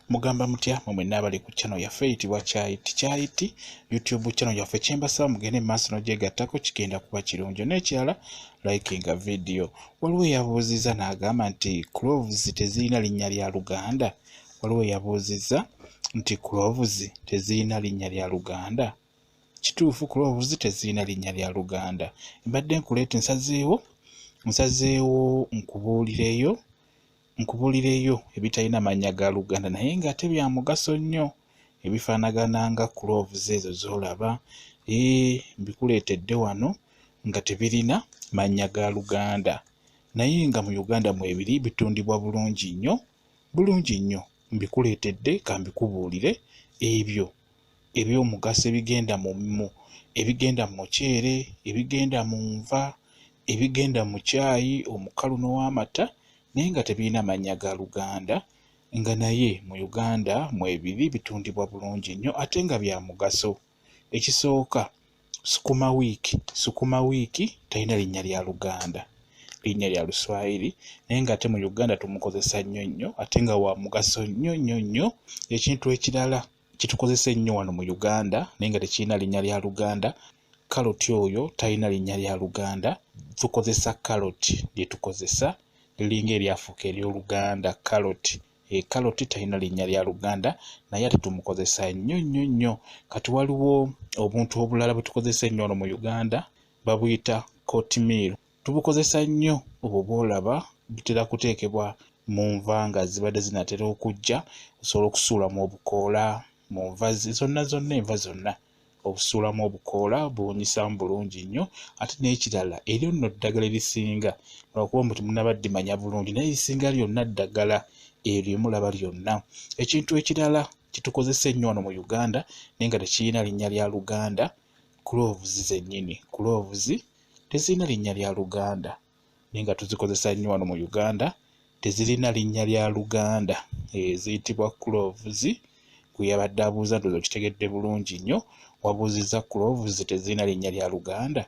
Mugamba mutya mwe nabali ku channel yaffe eyitibwa Kyayiti YouTube channel yaffe kyembasaba mugende maaso n'ogyegattako kigenda kuba kirungi. N'ekirala likinga video. Waliwo yabuuziza n'agamba nti cloves tezirina linnya lya Luganda. Waliwo yabuuziza nti cloves tezirina linnya lya Luganda. Kituufu cloves tezirina linnya lya Luganda. Mbadde nkuleeta nsazeewo nkubuulireyo ebitalina mannya ga Luganda naye nga ate bya mugaso nnyo ebifaanagana nga cloves ezo z'olaba. Mbikuleetedde wano nga tebirina mannya ga Luganda naye nga mu Uganda mwebiri bitundibwa bulungi nnyo. Mbikuleetedde ka mbikubuulire ebyo eby'omugaso ebigenda ebigenda mu muceere, ebigenda mu nva, ebigenda mu caayi omukalu n'ow'amata naye nga tebirina mannya ga Luganda nga naye mu Uganda mwebiri bitundibwa bulungi nnyo ate nga bya mugaso. Ekisooka sukuma wiiki talina linnya lya Luganda, linnya lya Luswayiri naye nga ate mu Uganda tumukozesa nnyo ate nga wa mugaso nnyo. Ekintu ekirala kitukozesa ennyo wano mu Uganda naye nga tekirina linnya lya Luganda, kaloti oyo talina linnya lya Luganda. Tukozesa kaloti lyetukozesa liringa eryafuuka ery'Oluganda kaloti. Kaloti talina linnya lya Luganda naye ate tumukozesa nnyo. Kati waliwo obuntu obulala bwe tukozesa ennyo wano mu Uganda babuyita kotimiro. Tubukozesa nnyo obwo bw'olaba butera kuteekebwa mu nva nga zibadde zinatera okujja, osobola okusuulamu obukoola mu nva zonna enva zonna obusuulamu obukoola buwunyisamu bulungi nnyo. Ate n'ekirala eryo nno ddagala erisinga lwakuba mbu temunnabadimanya bulungi naye erisinga lyonna ddagala eryo mulaba lyonna. Ekintu ekirala kitukozesa ennyo wano mu Uganda naye nga tekirina linnya lya Luganda, cloves zennyini. Cloves tezirina linnya lya Luganda naye nga tuzikozesa nnyo wano mu Uganda, tezirina linnya lya Luganda. Ziyitibwa cloves. Gwe yabadde abuuza ndowooza okitegedde bulungi nnyo. Wabuuzizza cloves tezirina linnya lya Luganda.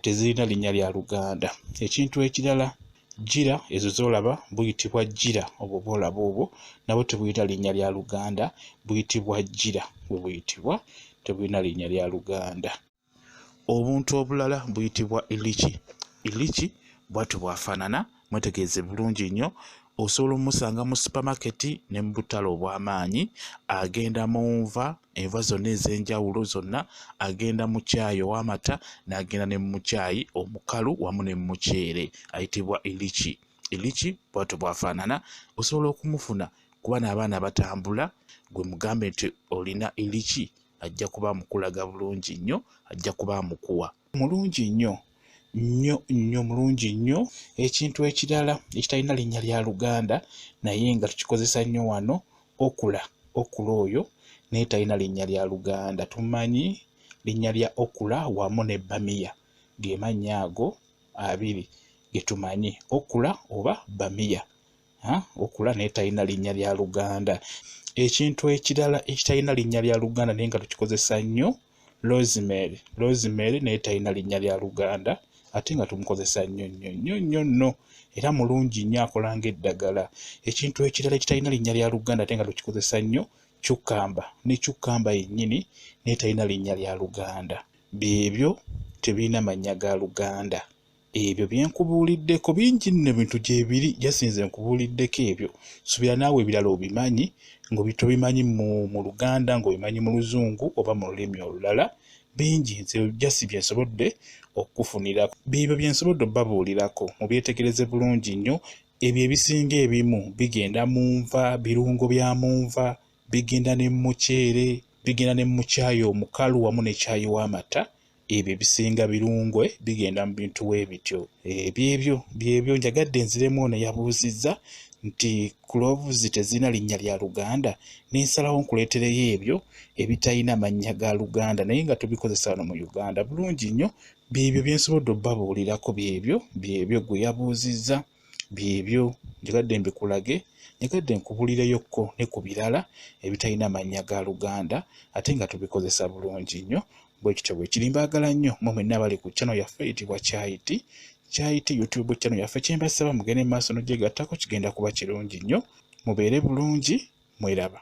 Tezirina linnya lya Luganda. Ekintu ekirala gira ezo z'olaba buyitibwa gira obwo bw'olaba obwo nabwo tebuyita linnya lya Luganda, buyitibwa gira bwe buyitibwa tebulina linnya lya Luganda. Obuntu obulala buyitibwa iliki bwatyo bwafaanana mwetegereze bulungi nnyo. Osobola omusanga mu supamaketi ne mu butale obw'amaanyi. Agenda mu enva zonna ez'enjawulo zonna, agenda mu caayi ow'amata n'agenda ne mu caayi omukalu wamu ne mu muceere, ayitibwa iliki. Iliki bwatyo bwafaanana. Osobola okumufuna kuba n'abaana batambula gwe mugambe nti olina iliki ajja kuba mukulaga bulungi nnyo, ajja kuba mukuwa mulungi nnyo. Ekintu ekirala ekitalina linnya lya Luganda naye nga tukikozesa nnyo wano, okula oyo naye talina linnya lya Luganda. Tumanyi linnya lya okula wamu ne bamiya, ge mannya ago abiri ge tumanyi, okula oba bamiya. Okula naye talina linnya lya Luganda. Ekintu ekirala ekitalina linnya lya Luganda naye nga tukikozesa nnyo, rosemary naye talina linnya lya Luganda ate nga tumukozesa nnyo era mulungi nnyo, akola ng'eddagala. Ekintu ekirala ekitalina linnya lya Luganda ate nga tukikozesa nnyo, cukkamba yennyini naye talina linnya lya Luganda. Byebyo tebirina mannya ga Luganda. Ebyo bye nkubuuliddeko bingi nno ebintu gyebiri, jasinze nkubuuliddeko ebyo. Subira naawe ebirala obimanyi, ng'obitobimanyi mu Luganda, ng'obimanyi mu Luzungu oba mu lulimi olulala. Bingi nze jasi bye nsobodde okufunira. Bibyo bye nsobodde obbabuulirako mubyetegereze bulungi nnyo. Ebyo ebisinga ebimu bigenda mu nva, birungo bya mu nva, bigenda ne mu muceere, bigenda ne mu caayi omukalu wamu ne caayi w'amata. Ebyo ebisinga birungwe bigenda mu bintu weebityo. Byebyo njagadde nziremu ono yabuuzizza nti cloves tezirina linnya lya Luganda, n'ensalawo nkuleetereyo ebyo ebitalina mannya ga Luganda naye nga tubikozesa wano mu Uganda bulungi nnyo. Byebyo bye nsobodde obbabuulirako, byebyo gwe yabuuzizza, byebyo njagadde mbikulage, njagadde nkubuulireyokko ne ku birala ebitalina mannya ga Luganda ate nga tubikozesa bulungi nnyo. Bwe kityo bwe kiri, mbaagala nnyo mmwe mwenna abali ku channel yaffe eyitibwa Kyayiti YouTube channel yaffe. Kyembasaba mugende maaso n'ogyegattako, kigenda kuba kirungi nnyo. Mubeere bulungi, Mweraba.